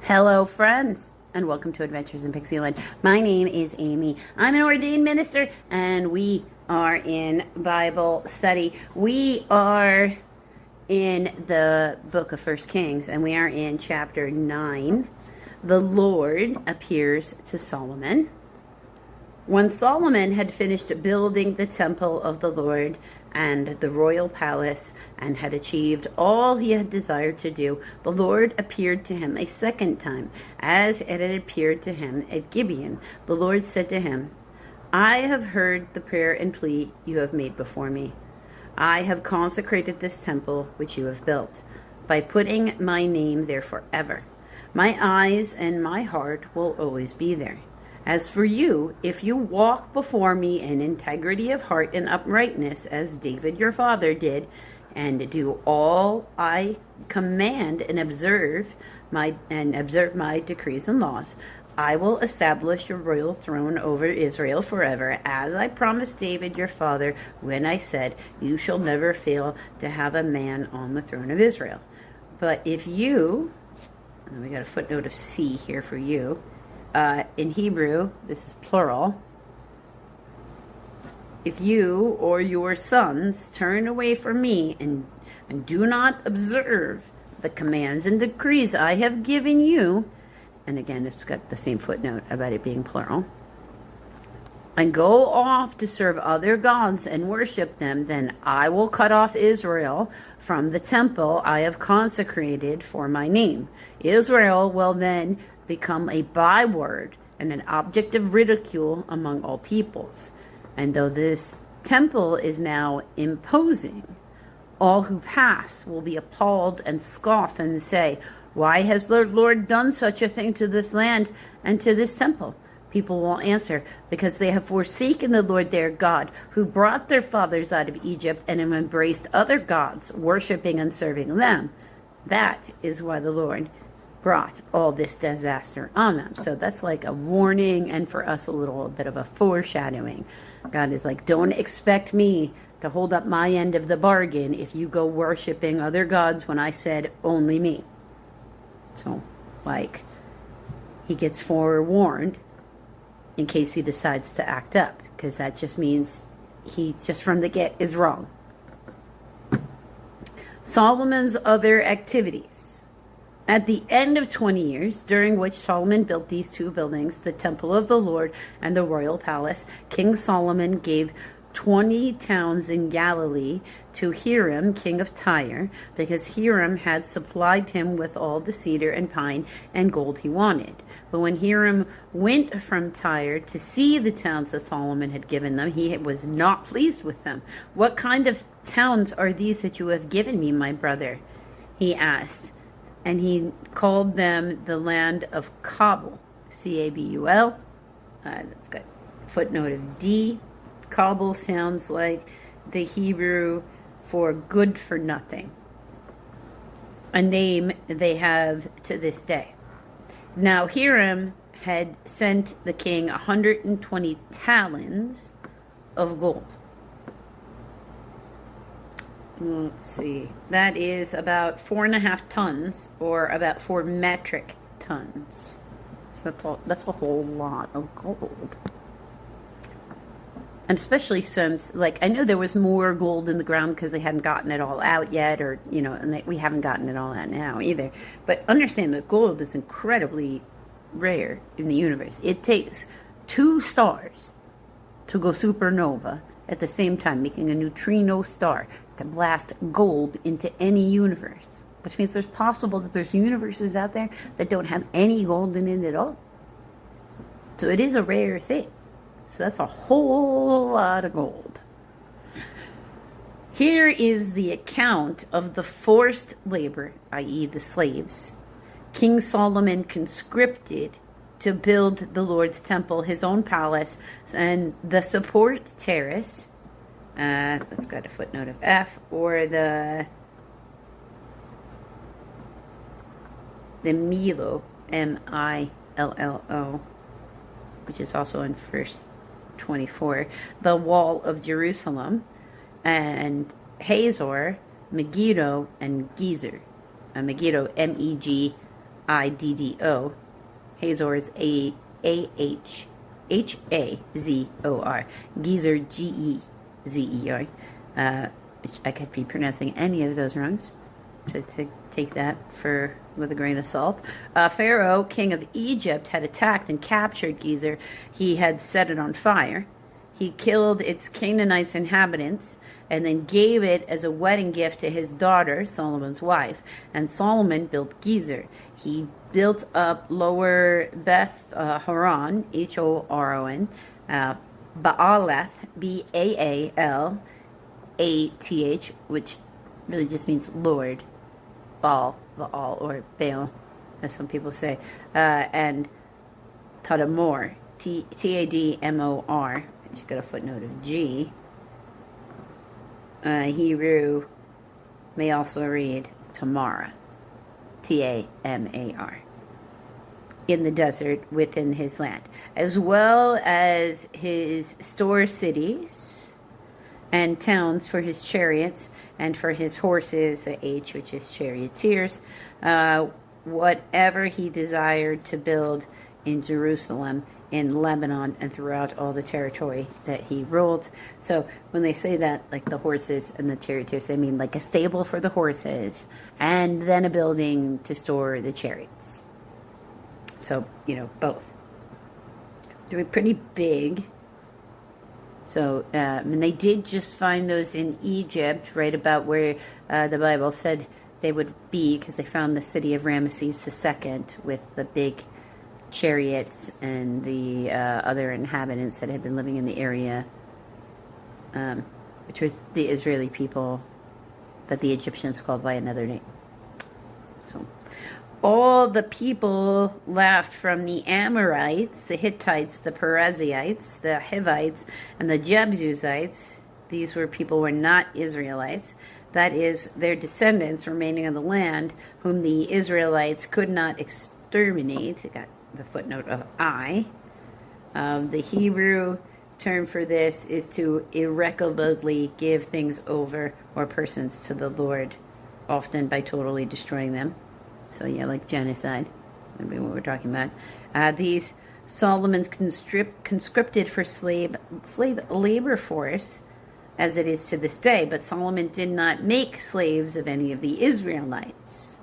Hello, friends, and welcome to Adventures in Pixieland. My name is Amy. I'm an ordained minister, and we are in Bible study. We are in the book of 1 Kings, and we are in chapter 9. The Lord appears to Solomon. When Solomon had finished building the temple of the Lord and the royal palace and had achieved all he had desired to do, the Lord appeared to him a second time, as it had appeared to him at Gibeon. The Lord said to him, I have heard the prayer and plea you have made before me. I have consecrated this temple which you have built, by putting my name there forever. My eyes and my heart will always be there. As for you, if you walk before me in integrity of heart and uprightness, as David your father did, and do all I command and observe my decrees and laws, I will establish your royal throne over Israel forever, as I promised David your father when I said, you shall never fail to have a man on the throne of Israel. But if you, and we got a footnote of C here for you, in Hebrew, this is plural. If you or your sons turn away from me and do not observe the commands and decrees I have given you, and again, it's got the same footnote about it being plural, and go off to serve other gods and worship them, then I will cut off Israel from the temple I have consecrated for my name. Israel will then become a byword and an object of ridicule among all peoples. And though this temple is now imposing, all who pass will be appalled and scoff and say, why has the Lord done such a thing to this land and to this temple? People will answer, because they have forsaken the Lord their God, who brought their fathers out of Egypt and have embraced other gods, worshiping and serving them. That is why the Lord brought all this disaster on them. So that's like a warning, and for us a little bit of a foreshadowing. God is like, don't expect me to hold up my end of the bargain if you go worshiping other gods when I said only me. So, like, he gets forewarned in case he decides to act up, because that just means he just from the get is wrong. Solomon's other activities. At the end of 20 years, during which Solomon built these two buildings, the temple of the Lord and the royal palace, King Solomon gave 20 towns in Galilee to Hiram, king of Tyre, because Hiram had supplied him with all the cedar and pine and gold he wanted. But when Hiram went from Tyre to see the towns that Solomon had given them, he was not pleased with them. What kind of towns are these that you have given me, my brother? He asked. And he called them the land of Cabul, C-A-B-U-L. That's got footnote of D. Cabul sounds like the Hebrew for good for nothing, a name they have to this day. Now Hiram had sent the king 120 talents of gold. Let's see. That is about 4.5 tons, or about 4 metric tons. So that's a whole lot of gold. And especially since, like, I know there was more gold in the ground because they hadn't gotten it all out yet, or, you know, and we haven't gotten it all out now either. But understand that gold is incredibly rare in the universe. It takes 2 stars to go supernova at the same time, making a neutrino star, to blast gold into any universe. Which means there's possible that there's universes out there that don't have any gold in it at all. So it is a rare thing. So that's a whole lot of gold. Here is the account of the forced labor, i.e. the slaves, King Solomon conscripted to build the Lord's temple, his own palace, and the support terrace. That's got a footnote of F, or the Milo, M-I-L-L-O, which is also in verse 24, the wall of Jerusalem, and Hazor, Megiddo, and Gezer. Megiddo, M-E-G Iddo. Hazor is Ahazor. Gezer, Gezer. Which I could be pronouncing any of those wrong. So take that with a grain of salt. Pharaoh, king of Egypt, had attacked and captured Gezer. He had set it on fire. He killed its Canaanite inhabitants and then gave it as a wedding gift to his daughter, Solomon's wife. And Solomon built Gezer. He built up Lower Beth Horon, Horon, Baalath, Baalath, which really just means Lord, Baal, or Baal, as some people say, and Tadmor, Tadmor, which got a footnote of G. Hebrew may also read Tamara, Tamar, in the desert within his land, as well as his store cities and towns for his chariots and for his horses, H, which is charioteers, whatever he desired to build in Jerusalem, in Lebanon, and throughout all the territory that he ruled. So when they say that, like the horses and the charioteers, they mean like a stable for the horses and then a building to store the chariots. So, both. They're pretty big. So, and they did just find those in Egypt, right about where the Bible said they would be, because they found the city of Ramesses II with the big chariots and the other inhabitants that had been living in the area, which was the Israeli people that the Egyptians called by another name. So all the people left from the Amorites, the Hittites, the Perizzites, the Hivites, and the Jebusites. These were not Israelites. That is, their descendants remaining on the land, whom the Israelites could not exterminate. I got the footnote of I. The Hebrew term for this is to irrevocably give things over or persons to the Lord, often by totally destroying them. So yeah, like genocide, would be what we're talking about. These Solomon's conscripted for slave labor force, as it is to this day, but Solomon did not make slaves of any of the Israelites.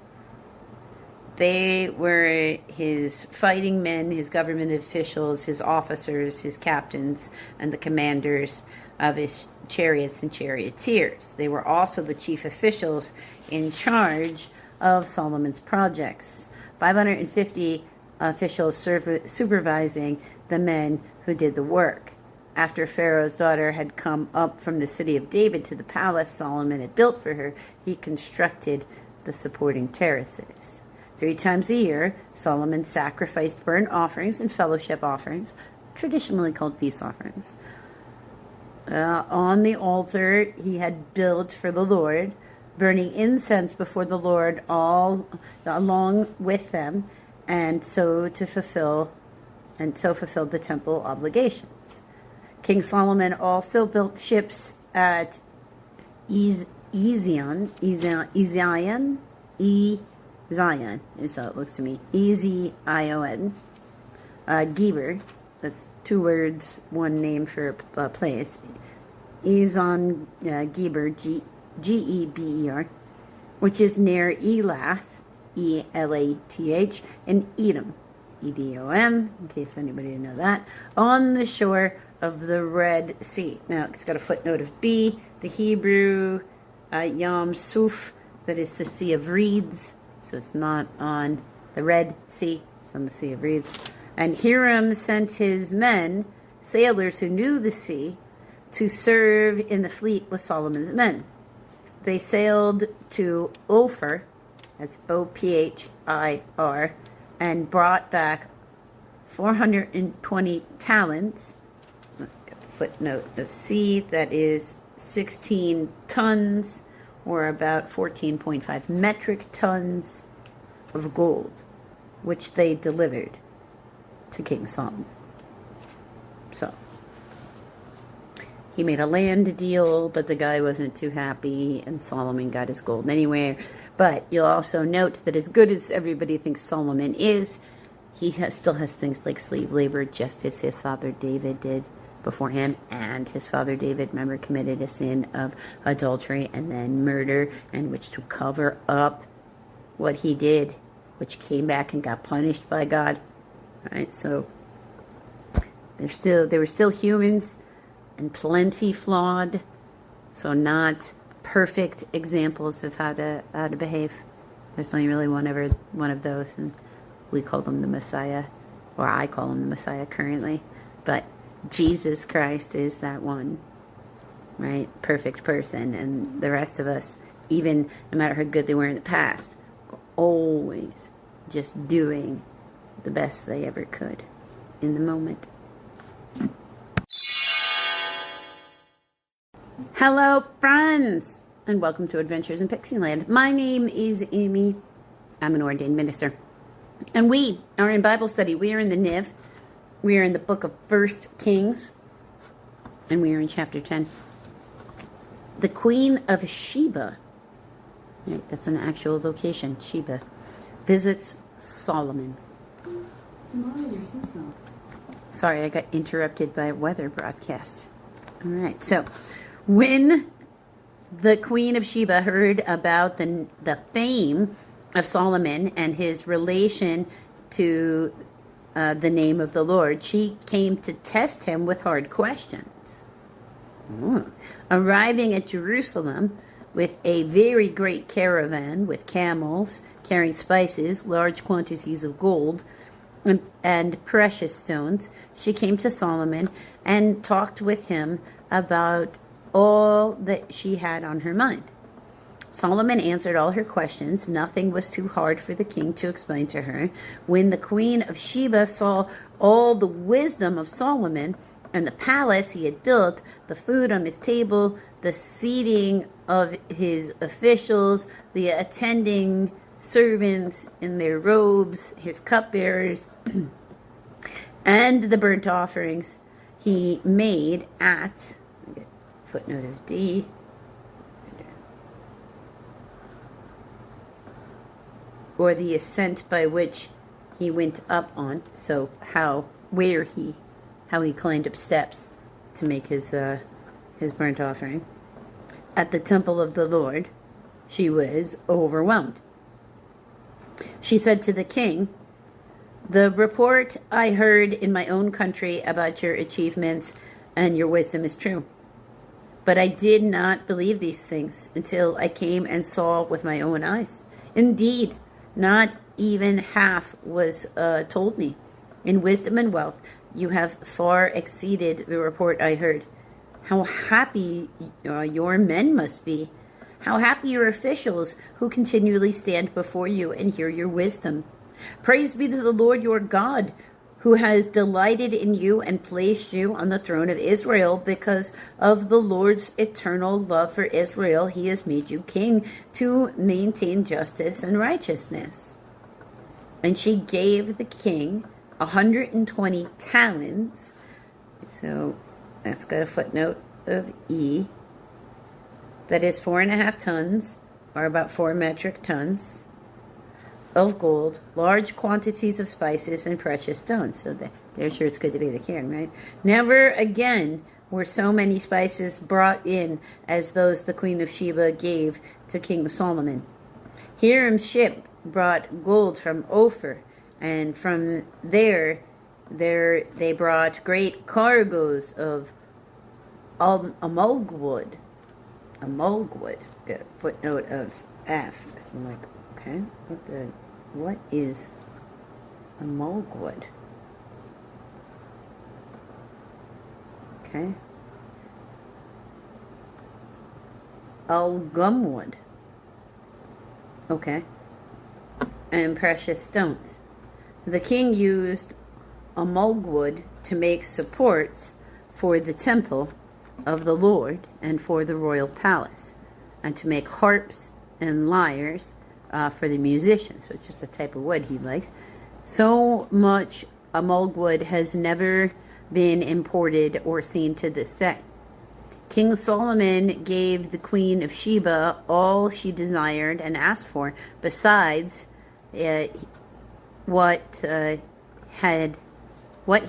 They were his fighting men, his government officials, his officers, his captains, and the commanders of his chariots and charioteers. They were also the chief officials in charge of Solomon's projects. 550 officials supervising the men who did the work. After Pharaoh's daughter had come up from the city of David to the palace Solomon had built for her, he constructed the supporting terraces. 3 times a year, Solomon sacrificed burnt offerings and fellowship offerings, traditionally called peace offerings. On the altar he had built for the Lord, burning incense before the Lord along with them, and so fulfilled the temple obligations. King Solomon also built ships at Zion, so it looks to me, Ezion, Geber, that's 2 words, 1 name for a place, Ezon Geber, Geber, which is near Elath, Elath, in Edom, Edom, in case anybody didn't know that, on the shore of the Red Sea. Now, it's got a footnote of B, the Hebrew Yam Suf, that is the Sea of Reeds. So it's not on the Red Sea, it's on the Sea of Reeds. And Hiram sent his men, sailors who knew the sea, to serve in the fleet with Solomon's men. They sailed to Ophir, that's Ophir, and brought back 420 talents. Got the footnote of C, that is 16 tons, or about 14.5 metric tons of gold, which they delivered to King Solomon. So, he made a land deal, but the guy wasn't too happy, and Solomon got his gold anyway. But you'll also note that as good as everybody thinks Solomon is, still has things like slave labor, just as his father David did before him. And his father David, remember, committed a sin of adultery and then murder, and which to cover up what he did, which came back and got punished by God. Right? So they were still humans and plenty flawed, so not perfect examples of how to behave. There's only really one of those, and we call them the Messiah, or I call him the Messiah currently. But Jesus Christ is that one, right? Perfect person. And the rest of us, even no matter how good they were in the past, were always just doing the best they ever could in the moment. Hello, friends, and welcome to Adventures in Pixieland. My name is Amy. I'm an ordained minister. And we are in Bible study. We are in the Niv. We are in the book of 1 Kings. And we are in chapter 10. The Queen of Sheba, right, that's an actual location, Sheba, visits Solomon. Sorry, I got interrupted by a weather broadcast. All right, so when the Queen of Sheba heard about the fame of Solomon and his relation to the name of the Lord, she came to test him with hard questions. Arriving at Jerusalem with a very great caravan with camels carrying spices, large quantities of gold, and precious stones, she came to Solomon and talked with him about all that she had on her mind. Solomon answered all her questions. Nothing was too hard for the king to explain to her. When the Queen of Sheba saw all the wisdom of Solomon and the palace he had built, the food on his table, the seating of his officials, the attending servants in their robes, his cupbearers, and the burnt offerings he made at, footnote of D, or the ascent by which he went up on, so how he climbed up steps to make his burnt offering. At the temple of the Lord, she was overwhelmed. She said to the king, "The report I heard in my own country about your achievements and your wisdom is true. But I did not believe these things until I came and saw with my own eyes. Indeed, not even half was told me. In wisdom and wealth, you have far exceeded the report I heard. How happy your men must be. How happy your officials who continually stand before you and hear your wisdom. Praise be to the Lord your God, who has delighted in you and placed you on the throne of Israel. Because of the Lord's eternal love for Israel, he has made you king to maintain justice and righteousness." And she gave the king 120 talents. So that's got a footnote of E. That is 4.5 tons, or about 4 metric tons, of gold, large quantities of spices, and precious stones. So they're sure it's good to be the king, right? Never again were so many spices brought in as those the Queen of Sheba gave to King Solomon. Hiram's ship brought gold from Ophir, and from there they brought great cargoes of mulgwood. A mulgwood. Got a footnote of F. Because I'm like, okay, what is a mulgwood? Okay. Gumwood. Okay. And precious stones. The king used a mulgwood to make supports for the temple of the Lord and for the royal palace, and to make harps and lyres for the musicians. So it's just a type of wood he likes. So much mulgwood has never been imported or seen to this day. King Solomon gave the Queen of Sheba all she desired and asked for, besides what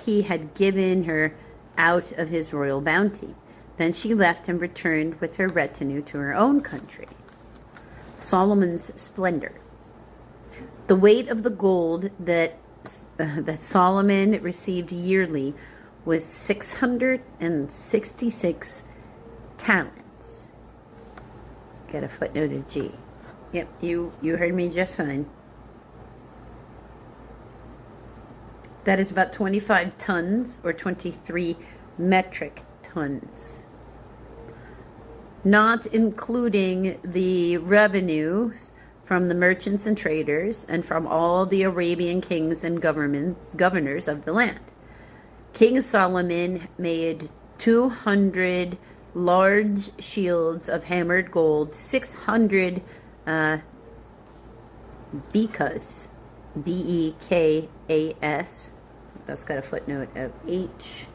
he had given her out of his royal bounty. Then she left and returned with her retinue to her own country. Solomon's splendor. The weight of the gold that Solomon received yearly was 666 talents. Got a footnote of G. Yep, you heard me just fine. That is about 25 tons or 23 metric tons. Not including the revenues from the merchants and traders and from all the Arabian kings and governors of the land. King Solomon made 200 large shields of hammered gold, 600 bekas, bekas, that's got a footnote of H.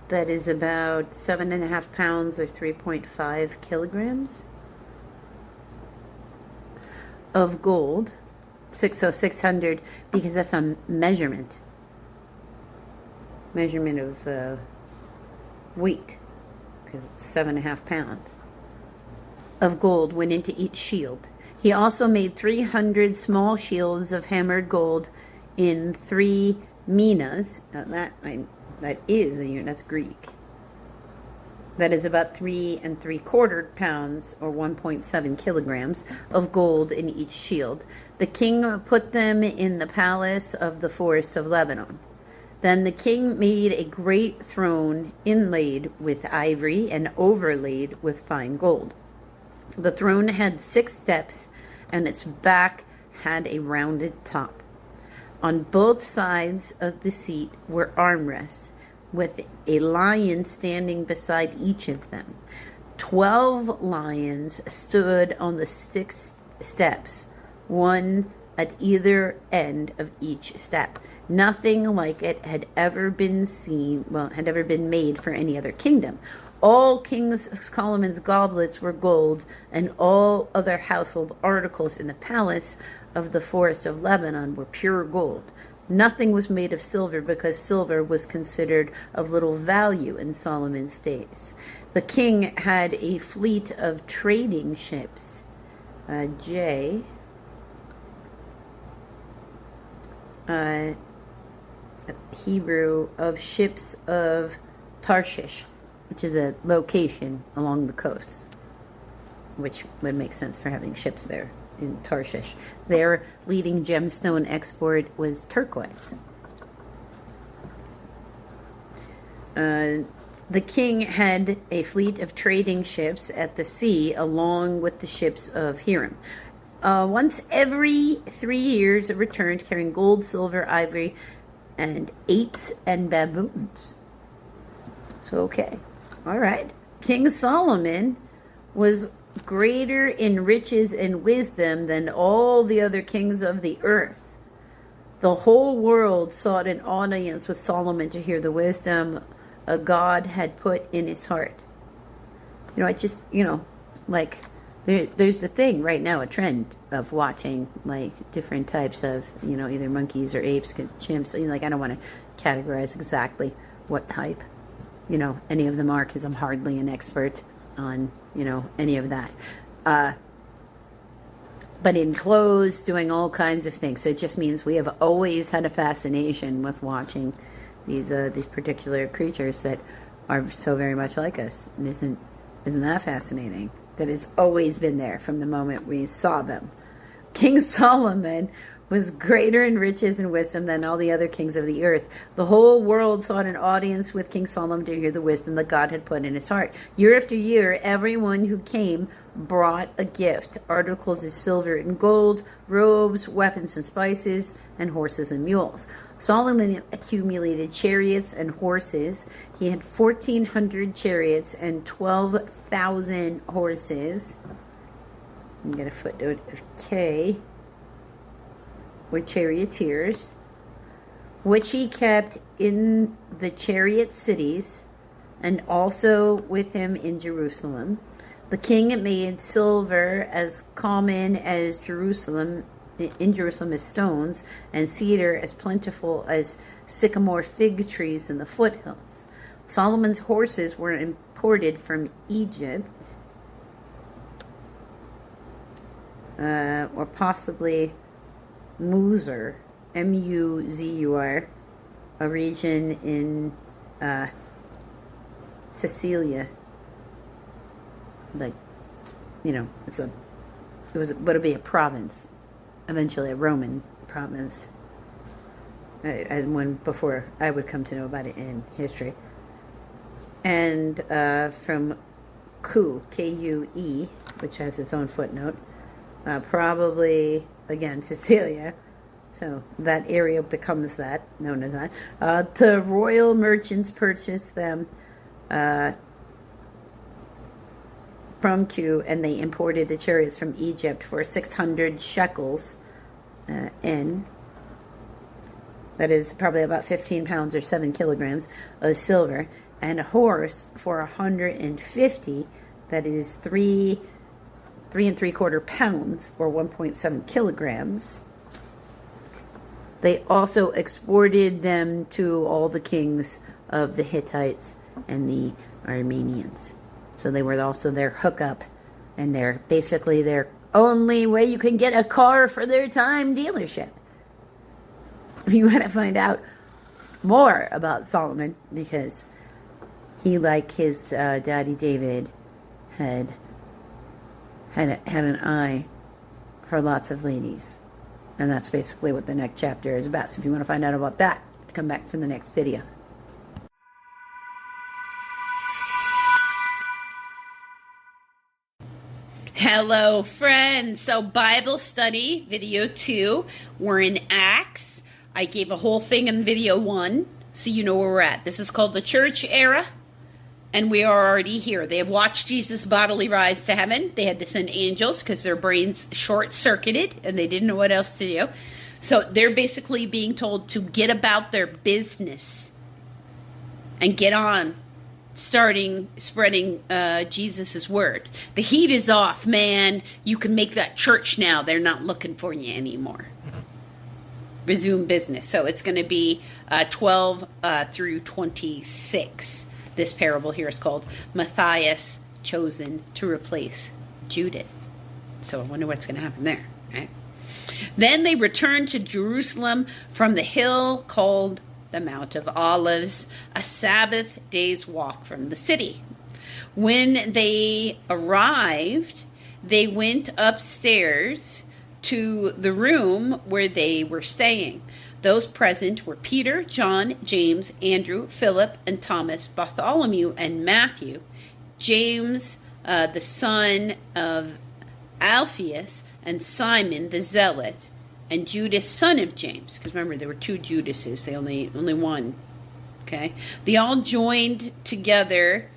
That is about 7.5 pounds or 3.5 kilograms of gold. 600, because that's a measurement of weight, because 7.5 pounds of gold went into each shield. He also made 300 small shields of hammered gold in 3 minas. Now that's Greek. That is about 3 3/4 pounds or 1.7 kilograms of gold in each shield. The king put them in the palace of the forest of Lebanon. Then the king made a great throne inlaid with ivory and overlaid with fine gold. The throne had 6 steps, and its back had a rounded top. On both sides of the seat were armrests, with a lion standing beside each of them. 12 lions stood on the 6 steps, one at either end of each step. Nothing like it had ever been made for any other kingdom. All King Solomon's goblets were gold, and all other household articles in the palace of the forest of Lebanon were pure gold. Nothing was made of silver, because silver was considered of little value in Solomon's days. The king had a fleet of trading ships, Hebrew, of ships of Tarshish, which is a location along the coast, which would make sense for having ships there in Tarshish. Their leading gemstone export was turquoise. The king had a fleet of trading ships at the sea, along with the ships of Hiram. Once every 3 years it returned, carrying gold, silver, ivory, and apes and baboons. So, okay. All right. King Solomon was greater in riches and wisdom than all the other kings of the earth. The whole world sought an audience with Solomon to hear the wisdom a God had put in his heart. There's a thing right now, a trend of watching like different types of, either monkeys or apes, chimps. I don't want to categorize exactly what type, any of them are, because I'm hardly an expert on, any of that. But in clothes, doing all kinds of things. So it just means we have always had a fascination with watching these particular creatures that are so very much like us. And isn't that fascinating? That it's always been there from the moment we saw them. King Solomon was greater in riches and wisdom than all the other kings of the earth. The whole world sought an audience with King Solomon to hear the wisdom that God had put in his heart. Year after year, everyone who came brought a gift, articles of silver and gold, robes, weapons and spices, and horses and mules. Solomon accumulated chariots and horses. He had 1,400 chariots and 12,000 horses. I'm going to footnote of K. Were charioteers, which he kept in the chariot cities, and also with him in Jerusalem. The king made silver as common as Jerusalem, in Jerusalem as stones, and cedar as plentiful as sycamore fig trees in the foothills. Solomon's horses were imported from Egypt, or possibly Muzur, M-U-Z-U-R, a region in Sicilia. Like, you know, would be a province, eventually a Roman province. Before I would come to know about it in history. And from Ku, K-U-E, which has its own footnote, probably, again, Sicilia. So that area becomes that, known as that. The royal merchants purchased them from Ku, and they imported the chariots from Egypt for 600 shekels in. That is probably about 15 pounds or 7 kilograms of silver. And a horse for 150, that is 3.75 pounds or 1.7 kilograms. They also exported them to all the kings of the Hittites and the Armenians. So they were also their hookup, and they're basically their only way you can get a car for their time dealership. If you want to find out more about Solomon, because he, like his daddy David, had an eye for lots of ladies. And that's basically what the next chapter is about. So if you want to find out about that, come back for the next video. Hello, friends. So Bible study, video 2. We're in Acts. I gave a whole thing in video 1, so you know where we're at. This is called the church era. And we are already here. They have watched Jesus bodily rise to heaven. They had to send angels because their brains short-circuited and they didn't know what else to do. So they're basically being told to get about their business and get on spreading Jesus' word. The heat is off, man. You can make that church now. They're not looking for you anymore. Resume business. So it's going to be 12 through 26. This parable here is called Matthias chosen to replace Judas. So I wonder what's going to happen there. Right? Then they returned to Jerusalem from the hill called the Mount of Olives, a Sabbath day's walk from the city. When they arrived, they went upstairs to the room where they were staying. Those present were Peter, John, James, Andrew, Philip, and Thomas, Bartholomew, and Matthew, James, the son of Alphaeus, and Simon the Zealot, and Judas, son of James. Because remember, there were 2 Judases. They only one. Okay? They all joined together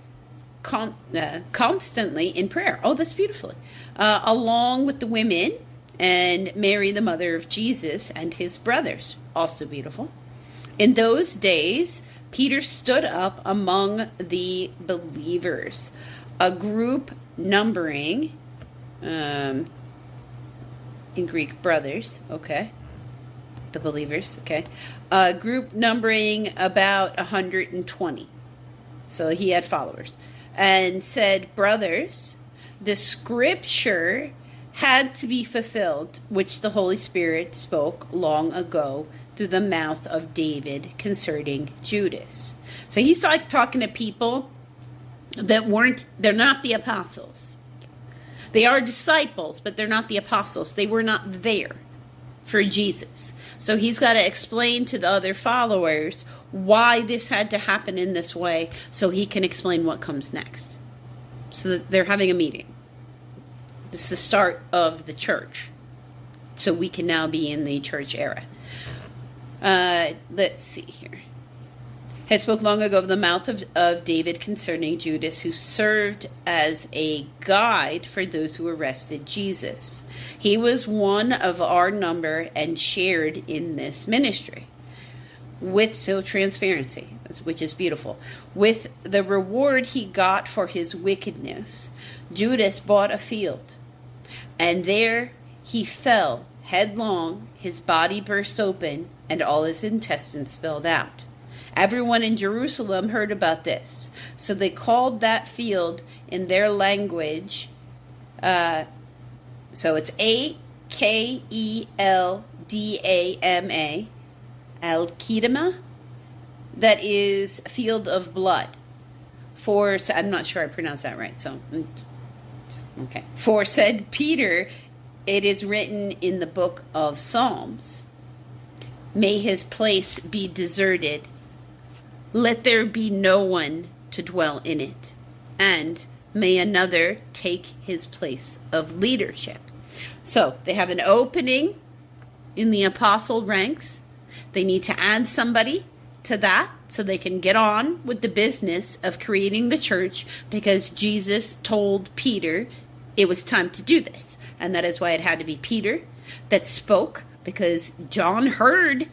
constantly in prayer. Oh, that's beautifully. Along with the women and Mary, the mother of Jesus, and his brothers. Also beautiful. In those days, Peter stood up among the believers, a group numbering, in Greek, brothers, okay, the believers, okay, a group numbering about 120. So he had followers, and said, brothers, the scripture had to be fulfilled, which the Holy Spirit spoke long ago through the mouth of David concerning Judas. So he's like talking to people that they're not the apostles. They are disciples, but they're not the apostles. They were not there. for Jesus. So he's got to explain to the other followers why this had to happen in this way so he can explain what comes next. So that they're having a meeting. It's the start of the church. So we can now be in the church era. Let's see here. Had spoke long ago of the mouth of David concerning Judas, who served as a guide for those who arrested Jesus. He was one of our number and shared in this ministry. With transparency, which is beautiful. With the reward he got for his wickedness, Judas bought a field, and there he fell headlong, his body burst open, and all his intestines spilled out. Everyone in Jerusalem heard about this, so they called that field in their language, so it's Akeldama, Al-Kedama, that is field of blood. I'm not sure I pronounced that right, so, okay. For said Peter, it is written in the book of Psalms, may his place be deserted. Let there be no one to dwell in it, and may another take his place of leadership. So they have an opening in the apostle ranks. They need to add somebody to that so they can get on with the business of creating the church, because Jesus told Peter it was time to do this. And that is why it had to be Peter that spoke, because John heard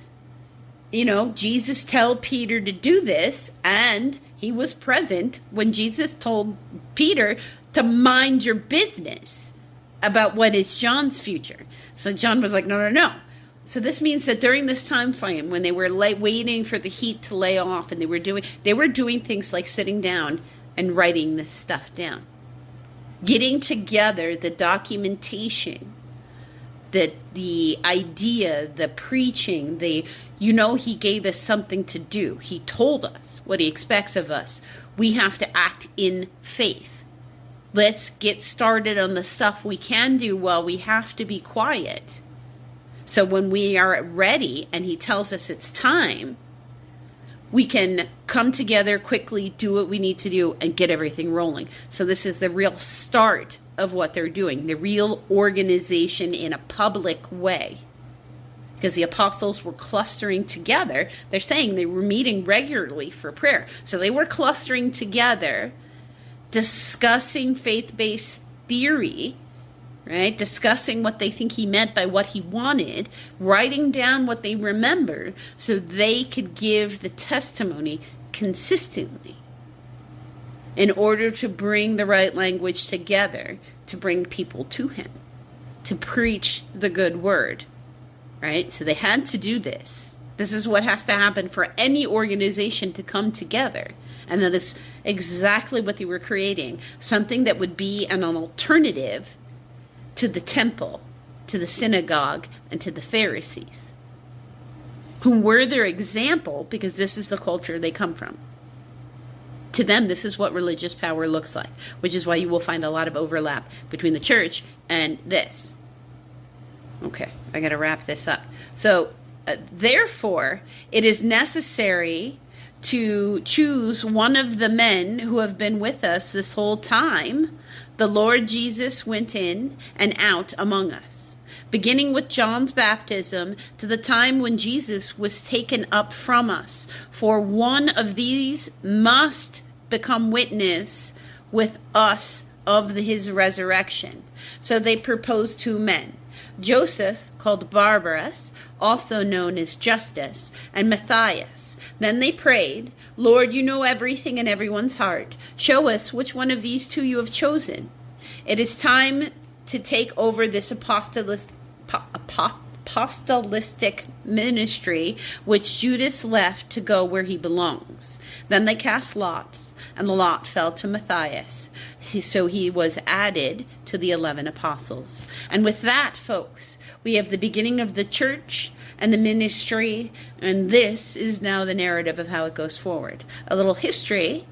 Jesus tell Peter to do this, and he was present when Jesus told Peter to mind your business about what is John's future. So John was like, no. So this means that during this time frame, when they were waiting for the heat to lay off, and they were doing things like sitting down and writing this stuff down, getting together the documentation, the idea, the preaching, he gave us something to do. He told us what he expects of us. We have to act in faith. Let's get started on the stuff we can do while we have to be quiet. So when we are ready and he tells us it's time, we can come together quickly, do what we need to do, and get everything rolling. So this is the real start of what they're doing, the real organization in a public way. Because the apostles were clustering together. They're saying they were meeting regularly for prayer. So they were clustering together, discussing faith-based theory, right? Discussing what they think he meant by what he wanted, writing down what they remember so they could give the testimony consistently in order to bring the right language together, to bring people to him, to preach the good word, right? So they had to do this. This is what has to happen for any organization to come together. And that is exactly what they were creating. Something that would be an alternative to the temple, to the synagogue, and to the Pharisees, who were their example because this is the culture they come from. To them, this is what religious power looks like, which is why you will find a lot of overlap between the church and this. Okay, I got to wrap this up. So, therefore, it is necessary to choose one of the men who have been with us this whole time. The Lord Jesus went in and out among us, beginning with John's baptism to the time when Jesus was taken up from us. For one of these must become witness with us of his resurrection. So they proposed 2 men, Joseph, called Barsabbas, also known as Justus, and Matthias. Then they prayed, Lord, you know everything in everyone's heart. Show us which one of these 2 you have chosen. It is time to take over this apostolistic ministry which Judas left to go where he belongs. Then they cast lots, and the lot fell to Matthias. So he was added to the 11 apostles. And with that, folks, we have the beginning of the church and the ministry, and this is now the narrative of how it goes forward. A little history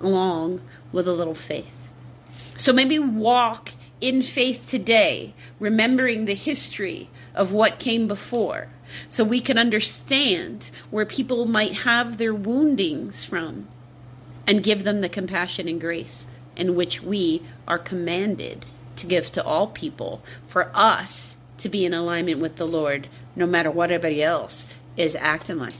along with a little faith. So maybe walk in faith today, remembering the history of what came before, so we can understand where people might have their woundings from, and give them the compassion and grace in which we are commanded to give to all people, for us to be in alignment with the Lord, no matter what everybody else is acting like.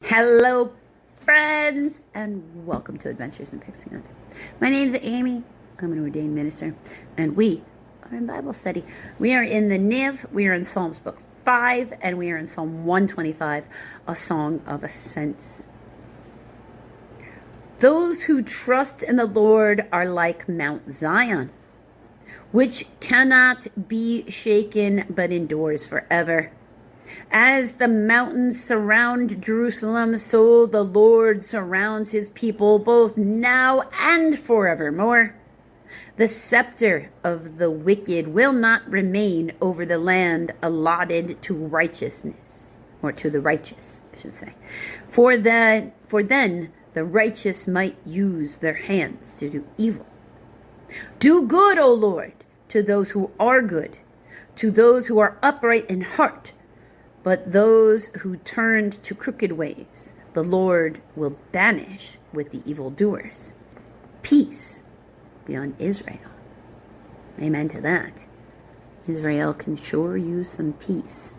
Hello, friends, and welcome to Adventures in Pixieland. My name is Amy. I'm an ordained minister, and we are in Bible study. We are in the Niv. We are in Psalms book 5, and we are in Psalm 125, a song of ascents. Those who trust in the Lord are like Mount Zion, which cannot be shaken but endures forever. As the mountains surround Jerusalem, so the Lord surrounds his people both now and forevermore. The scepter of the wicked will not remain over the land allotted to righteousness, or to the righteous, I should say. For then the righteous might use their hands to do evil. Do good, O Lord, to those who are good, to those who are upright in heart. But those who turned to crooked ways, the Lord will banish with the evildoers. Peace be on Israel. Amen to that. Israel can sure use some peace.